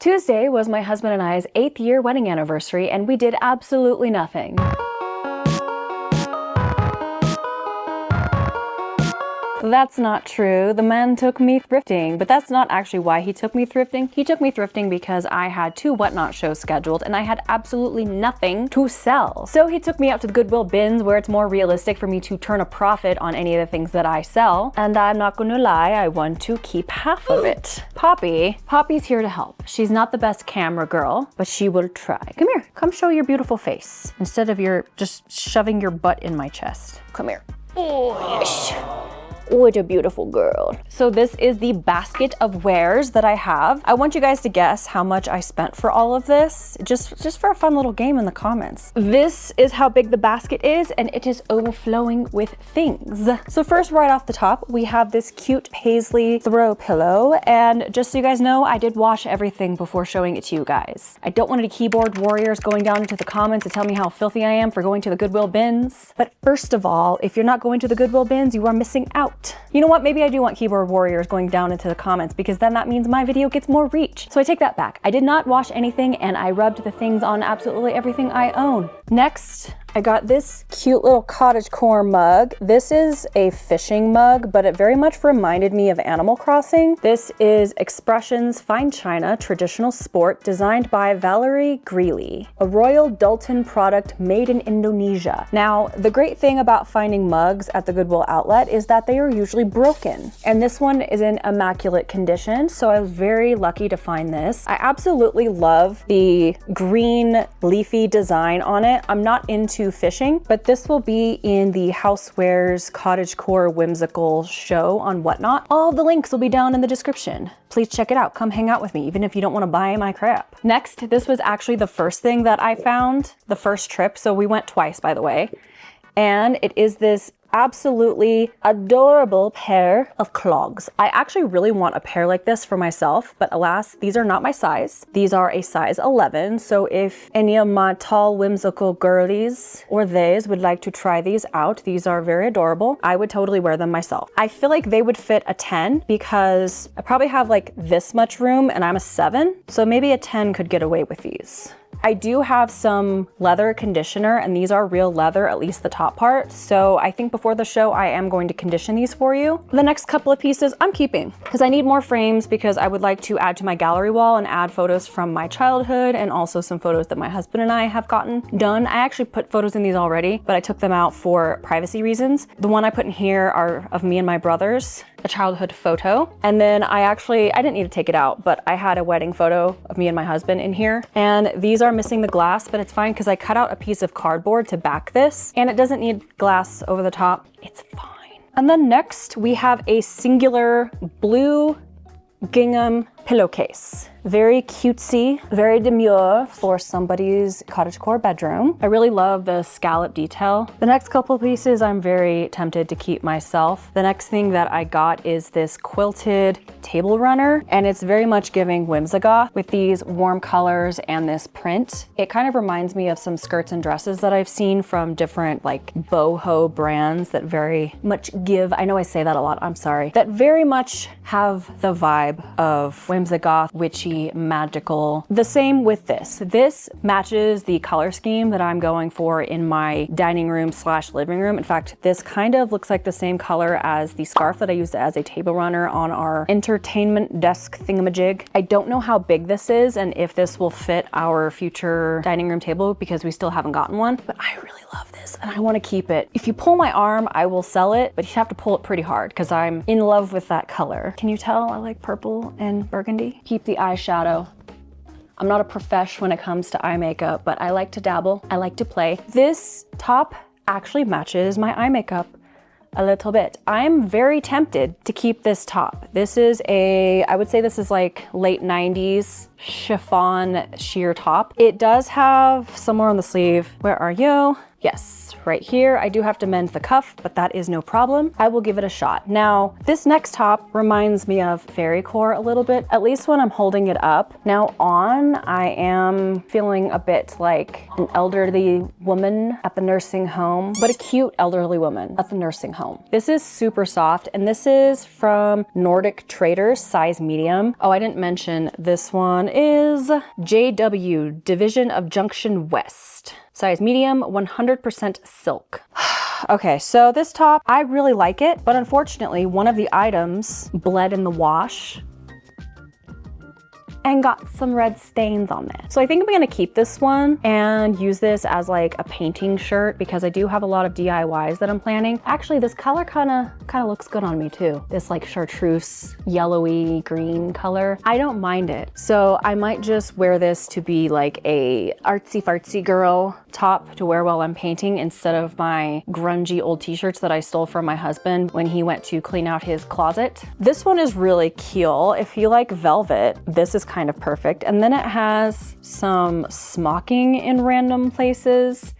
Tuesday was my husband and I's 8th year wedding anniversary, and we did absolutely nothing. That's not true. The man took me thrifting, but that's not actually why he took me thrifting. He took me thrifting because I had 2 Whatnot shows scheduled and I had absolutely nothing to sell. So he took me out to the Goodwill bins where it's more realistic for me to turn a profit on any of the things that I sell. And I'm not gonna lie, I want to keep half of it. Poppy's here to help. She's not the best camera girl, but she will try. Come here, come show your beautiful face instead of your just shoving your butt in my chest. Come here. Oh, yes. What a beautiful girl. So this is the basket of wares that I have. I want you guys to guess how much I spent for all of this, just for a fun little game in the comments. This is how big the basket is, and it is overflowing with things. So first, right off the top, we have this cute paisley throw pillow, and just so you guys know, I did wash everything before showing it to you guys. I don't want any keyboard warriors going down into the comments to tell me how filthy I am for going to the Goodwill bins. But first of all, if you're not going to the Goodwill bins, you are missing out. You know what? Maybe I do want keyboard warriors going down into the comments because then that means my video gets more reach. So I take that back. I did not wash anything and I rubbed the things on absolutely everything I own. Next, I got this cute little cottagecore mug. This is a fishing mug, but it very much reminded me of Animal Crossing. This is Expressions Fine China Traditional Sport, designed by Valerie Greeley, a Royal Dalton product made in Indonesia. Now, the great thing about finding mugs at the Goodwill outlet is that they are usually broken, and this one is in immaculate condition, so I was very lucky to find this. I absolutely love the green leafy design on it. I'm not into fishing, but this will be in the Housewares Cottagecore Whimsical show on Whatnot. All the links will be down in the description. Please check it out. Come hang out with me, even if you don't want to buy my crap. Next, this was actually the first thing that I found the first trip. So we went twice, by the way. And it is this absolutely adorable pair of clogs. I actually really want a pair like this for myself, but alas, these are not my size. These are a size 11, so if any of my tall whimsical girlies or theys would like to try these out, these are very adorable. I would totally wear them myself. I feel like they would fit a 10 because I probably have like this much room and I'm a 7, so maybe a 10 could get away with these. I do have some leather conditioner, and these are real leather, at least the top part. So I think before the show, I am going to condition these for you. The next couple of pieces I'm keeping because I need more frames because I would like to add to my gallery wall and add photos from my childhood and also some photos that my husband and I have gotten done. I actually put photos in these already, but I took them out for privacy reasons. The one I put in here are of me and my brothers, a childhood photo. And then I didn't need to take it out, but I had a wedding photo of me and my husband in here. And these are missing the glass, but it's fine because I cut out a piece of cardboard to back this and it doesn't need glass over the top. It's fine. And then next we have a singular blue gingham pillowcase. Very cutesy, very demure for somebody's cottagecore bedroom. I really love the scallop detail. The next couple of pieces I'm very tempted to keep myself. The next thing that I got is this quilted table runner, and it's very much giving Whimsigoth with these warm colors and this print. It kind of reminds me of some skirts and dresses that I've seen from different like boho brands that very much give, I know I say that a lot, I'm sorry, that very much have the vibe of Whimsigoth, witchy, magical. The same with this. This matches the color scheme that I'm going for in my dining room / living room. In fact, this kind of looks like the same color as the scarf that I used as a table runner on our entertainment desk thingamajig. I don't know how big this is and if this will fit our future dining room table because we still haven't gotten one, but I really love this and I want to keep it. If you pull my arm, I will sell it, but you have to pull it pretty hard because I'm in love with that color. Can you tell I like purple and burgundy? Keep the eyeshadow. I'm not a profesh when it comes to eye makeup, but I like to dabble. I like to play. This top actually matches my eye makeup a little bit. I'm very tempted to keep this top. This is I would say this is like late 90s chiffon sheer top. It does have somewhere on the sleeve, where are you? Yes, right here. I do have to mend the cuff, but that is no problem. I will give it a shot. Now, this next top reminds me of fairycore a little bit, at least when I'm holding it up. Now on, I am feeling a bit like an elderly woman at the nursing home, but a cute elderly woman at the nursing home. This is super soft, and this is from Nordic Traders, size medium. Oh, I didn't mention this one is JW, Division of Junction West. Size medium, 100% silk. Okay, so this top, I really like it, but unfortunately, one of the items bled in the wash and got some red stains on it. So I think I'm gonna keep this one and use this as like a painting shirt because I do have a lot of DIYs that I'm planning. Actually, this color kind of looks good on me too. This like chartreuse, yellowy green color. I don't mind it. So I might just wear this to be like a artsy fartsy girl top to wear while I'm painting instead of my grungy old t-shirts that I stole from my husband when he went to clean out his closet. This one is really cute. If you like velvet, this is kind of perfect. And then it has some smocking in random places.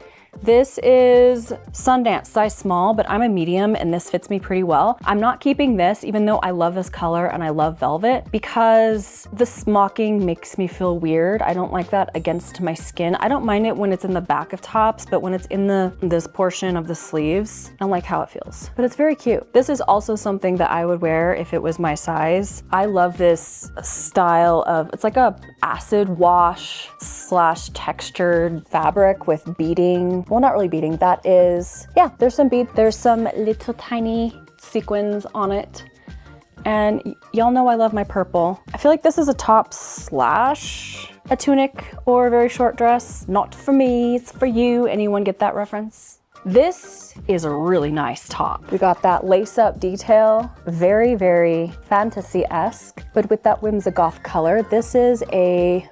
This is Sundance, size small, but I'm a medium and this fits me pretty well. I'm not keeping this, even though I love this color and I love velvet, because the smocking makes me feel weird. I don't like that against my skin. I don't mind it when it's in the back of tops, but when it's in this portion of the sleeves, I don't like how it feels. But it's very cute. This is also something that I would wear if it was my size. I love this style of, it's like a acid wash / textured fabric with beading. Well, not really beading, that is, yeah, there's some bead, there's some little tiny sequins on it. And y'all know I love my purple. I feel like this is a top / a tunic or a very short dress. Not for me, it's for you. Anyone get that reference? This is a really nice top. We got that lace-up detail, very, very fantasy-esque, but with that Whimsigoth color. This is a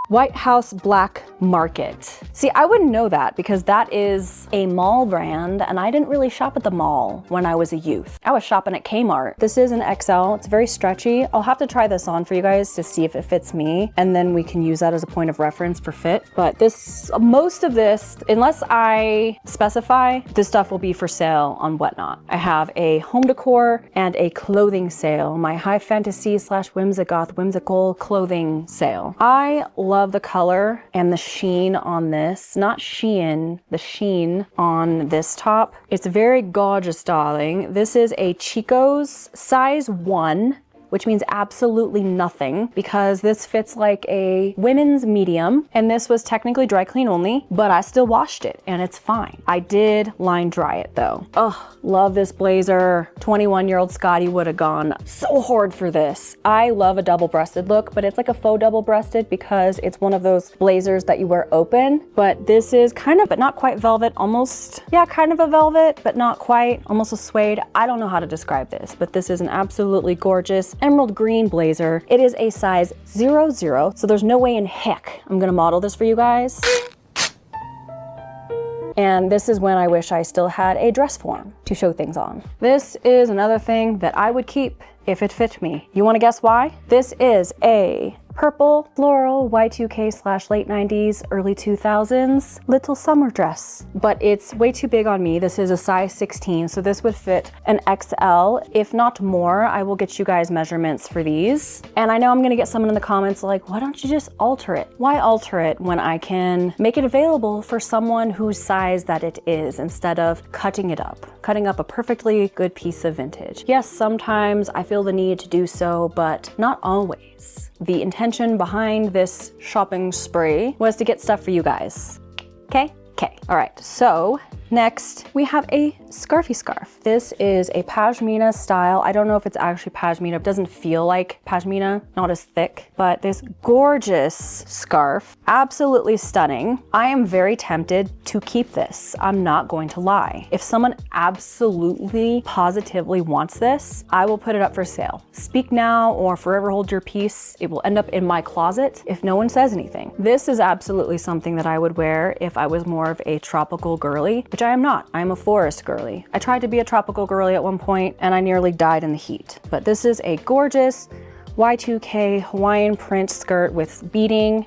White House Black Market. See, I wouldn't know that because that is a mall brand and I didn't really shop at the mall when I was a youth. I was shopping at Kmart. This is an XL, it's very stretchy. I'll have to try this on for you guys to see if it fits me and then we can use that as a point of reference for fit. But this, most of this, unless I specify, this stuff will be for sale on Whatnot. I have a home decor and a clothing sale, my high fantasy / Whimsigoth whimsical clothing sale. I love the color and the sheen on this, not Shein, the sheen on this top. It's very gorgeous, darling. This is a Chico's size 1, which means absolutely nothing because this fits like a women's medium and this was technically dry clean only, but I still washed it and it's fine. I did line dry it though. Oh, love this blazer. 21-year-old Scotty would have gone so hard for this. I love a double-breasted look, but it's like a faux double-breasted because it's one of those blazers that you wear open, but this is kind of, but not quite velvet, almost, yeah, kind of a velvet, but not quite, almost a suede. I don't know how to describe this, but this is an absolutely gorgeous emerald green blazer. It is a size 00, so there's no way in heck I'm gonna model this for you guys. And this is when I wish I still had a dress form to show things on. This is another thing that I would keep if it fit me. You wanna guess why? This is a purple floral Y2K / late 90s, early 2000s little summer dress, but it's way too big on me. This is a size 16, so this would fit an XL, if not more. I will get you guys measurements for these. And I know I'm gonna get someone in the comments like, why don't you just alter it? Why alter it when I can make it available for someone whose size that it is instead of cutting it up? Cutting up a perfectly good piece of vintage. Yes, sometimes I feel the need to do so, but not always. The intention behind this shopping spree was to get stuff for you guys. Okay? Okay. All right, so next we have a scarfy scarf. This is a pashmina style. I don't know if it's actually pashmina. It doesn't feel like pashmina, not as thick, but this gorgeous scarf, absolutely stunning. I am very tempted to keep this. I'm not going to lie. If someone absolutely positively wants this, I will put it up for sale. Speak now or forever hold your peace. It will end up in my closet if no one says anything. This is absolutely something that I would wear if I was more of a tropical girly, which I am not. I am a forest girly. I tried to be a tropical girly at one point and I nearly died in the heat. But this is a gorgeous Y2K Hawaiian print skirt with beading.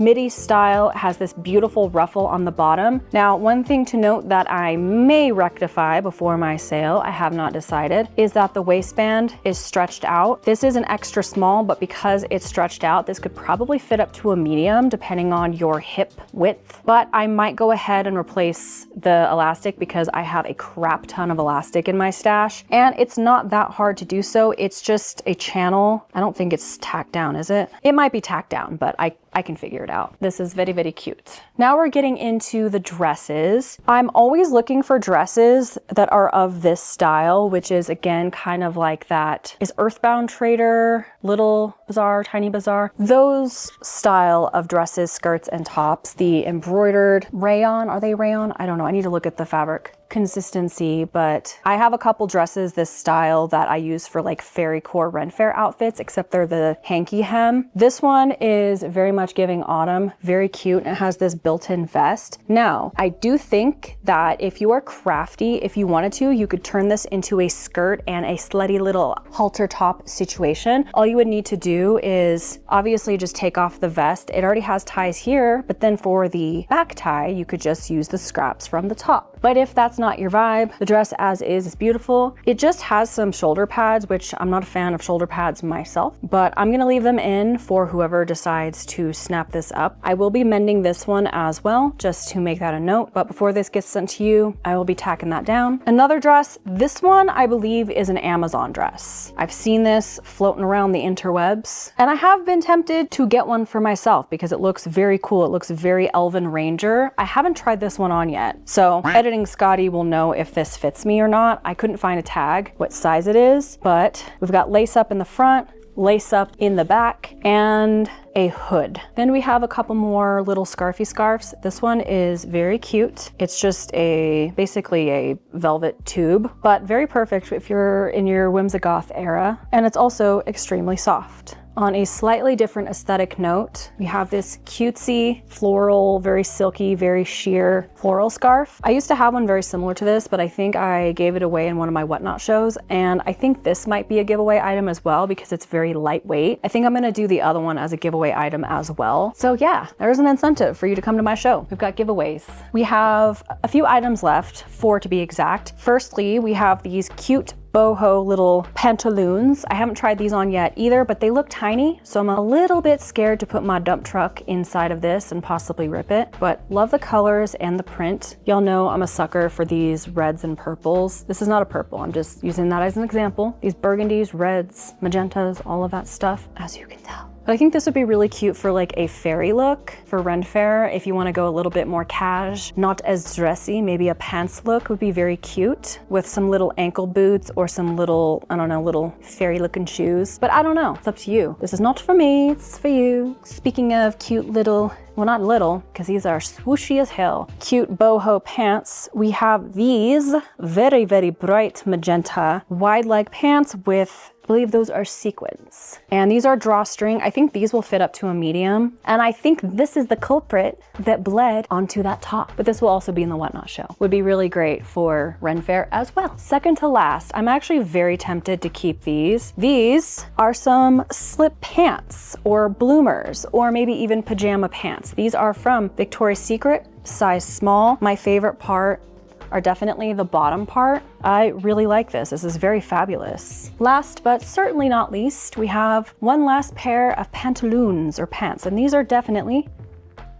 midi style. It has this beautiful ruffle on the bottom. Now, one thing to note that I may rectify before my sale, I have not decided, is that the waistband is stretched out. This is an extra small, but because it's stretched out, this could probably fit up to a medium depending on your hip width. But I might go ahead and replace the elastic because I have a crap ton of elastic in my stash, and it's not that hard to do so. It's just a channel. I don't think it's tacked down, is it? It might be tacked down, but I can figure it out. This is very, very cute. Now we're getting into the dresses. I'm always looking for dresses that are of this style, which is again kind of like that is Earthbound Trader, Little Bazaar, Tiny Bazaar. Those style of dresses, skirts, and tops. The embroidered rayon, are they rayon? I don't know. I need to look at the fabric consistency, but I have a couple dresses this style that I use for like fairy core Ren Fair outfits, except they're the hanky hem. This one is very much giving autumn, very cute, and it has this built-in vest. Now, I do think that if you are crafty, if you wanted to, you could turn this into a skirt and a slutty little halter top situation. All you would need to do is obviously just take off the vest. It already has ties here, but then for the back tie, you could just use the scraps from the top. But if that's not your vibe, the dress as is beautiful. It just has some shoulder pads, which I'm not a fan of shoulder pads myself, but I'm gonna leave them in for whoever decides to snap this up. I will be mending this one as well, just to make that a note. But before this gets sent to you, I will be tacking that down. Another dress, this one I believe is an Amazon dress. I've seen this floating around the interwebs, and I have been tempted to get one for myself because it looks very cool. It looks very Elven Ranger. I haven't tried this one on yet, so editing Scotty will know if this fits me or not. I couldn't find a tag, what size it is, but we've got lace up in the front, lace up in the back, and a hood. Then we have a couple more little scarfy scarves. This one is very cute. It's just basically a velvet tube, but very perfect if you're in your Whimsigoth era. And it's also extremely soft. On a slightly different aesthetic note, we have this cutesy, floral, very silky, very sheer floral scarf. I used to have one very similar to this, but I think I gave it away in one of my Whatnot shows, and I think this might be a giveaway item as well because it's very lightweight. I think I'm gonna do the other one as a giveaway item as well. So yeah, there's an incentive for you to come to my show. We've got giveaways. We have a few items left, 4 to be exact. Firstly, we have these cute boho little pantaloons. I haven't tried these on yet either, but they look tiny, so I'm a little bit scared to put my dump truck inside of this and possibly rip it, but love the colors and the print. Y'all know I'm a sucker for these reds and purples. This is not a purple, I'm just using that as an example. These burgundies, reds, magentas, all of that stuff, as you can tell. But I think this would be really cute for like a fairy look for Ren Fair. If you want to go a little bit more cash, not as dressy, maybe a pants look would be very cute with some little ankle boots or some little, I don't know, little fairy looking shoes. But I don't know, it's up to you. This is not for me, it's for you. Speaking of cute little, well, not little, because these are swooshy as hell, cute boho pants. We have these very, very bright magenta wide leg pants with, I believe those are sequins. And these are drawstring. I think these will fit up to a medium. And I think this is the culprit that bled onto that top. But this will also be in the Whatnot show. Would be really great for Ren Fair as well. Second to last, I'm actually very tempted to keep these. These are some slip pants or bloomers or maybe even pajama pants. These are from Victoria's Secret, size small. My favorite part are definitely the bottom part. I really like this. This is very fabulous. Last but certainly not least, we have one last pair of pantaloons or pants, and these are definitely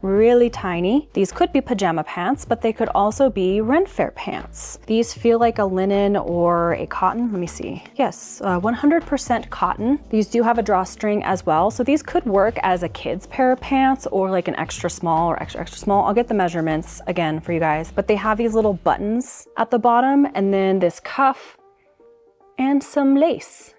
really tiny. These could be pajama pants, but they could also be Ren Fair pants. These feel like a linen or a cotton. Let me see. Yes, 100% cotton. These do have a drawstring as well, so these could work as a kid's pair of pants or like an extra small or extra small. I'll get the measurements again for you guys, but they have these little buttons at the bottom and then this cuff and some lace.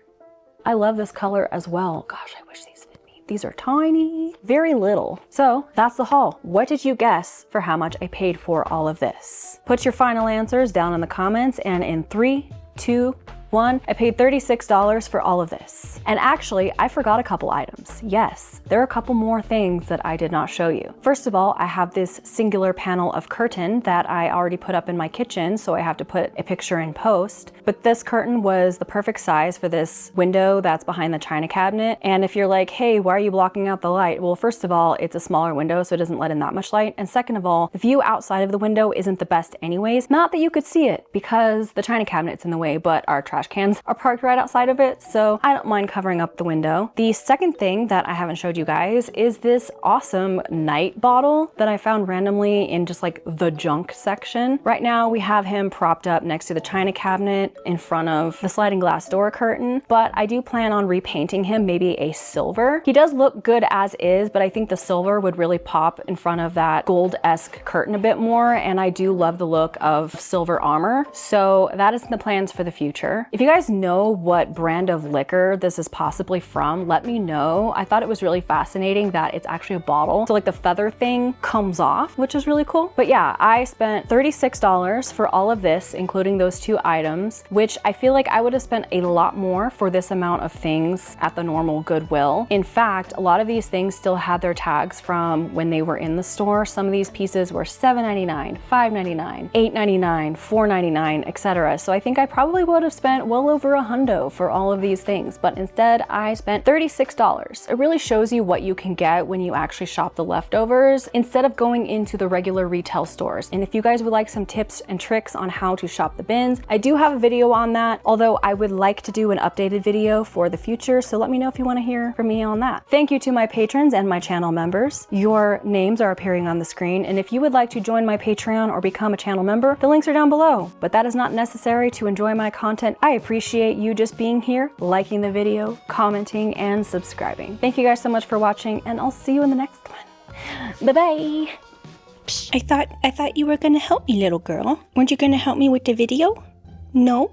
I love this color as well. Gosh, I wish these fit me. These are tiny, very little. So that's the haul. What did you guess for how much I paid for all of this? Put your final answers down in the comments, and in 3, 2, One, I paid $36 for all of this. And actually, I forgot a couple items. Yes, there are a couple more things that I did not show you. First of all, I have this singular panel of curtain that I already put up in my kitchen, so I have to put a picture in post. But this curtain was the perfect size for this window that's behind the china cabinet. And if you're like, hey, why are you blocking out the light? Well, first of all, it's a smaller window, so it doesn't let in that much light. And second of all, the view outside of the window isn't the best anyways. Not that you could see it because the china cabinet's in the way, but our trash cans are parked right outside of it, so I don't mind covering up the window. The second thing that I haven't showed you guys is this awesome night bottle that I found randomly in just like the junk section. Right now we have him propped up next to the china cabinet in front of the sliding glass door curtain, but I do plan on repainting him maybe a silver. He does look good as is, but I think the silver would really pop in front of that gold-esque curtain a bit more, and I do love the look of silver armor, so that is in the plans for the future. If you guys know what brand of liquor this is possibly from, let me know. I thought it was really fascinating that it's actually a bottle, so like the feather thing comes off, which is really cool. But yeah, I spent $36 for all of this, including those two items, which I feel like I would have spent a lot more for this amount of things at the normal Goodwill. In fact, a lot of these things still had their tags from when they were in the store. Some of these pieces were $7.99, $5.99, $8.99, $4.99, etc. So I think I probably would have spent well over a hundo for all of these things, but instead I spent $36. It really shows you what you can get when you actually shop the leftovers instead of going into the regular retail stores. And if you guys would like some tips and tricks on how to shop the bins, I do have a video on that, although I would like to do an updated video for the future, so let me know if you want to hear from me on that. Thank you to my patrons and my channel members. Your names are appearing on the screen, and if you would like to join my Patreon or become a channel member, the links are down below, but that is not necessary to enjoy my content. I appreciate you just being here, liking the video, commenting, and subscribing. Thank you guys so much for watching, and I'll see you in the next one. Bye-bye. I thought you were gonna help me, little girl. Weren't you gonna help me with the video? No?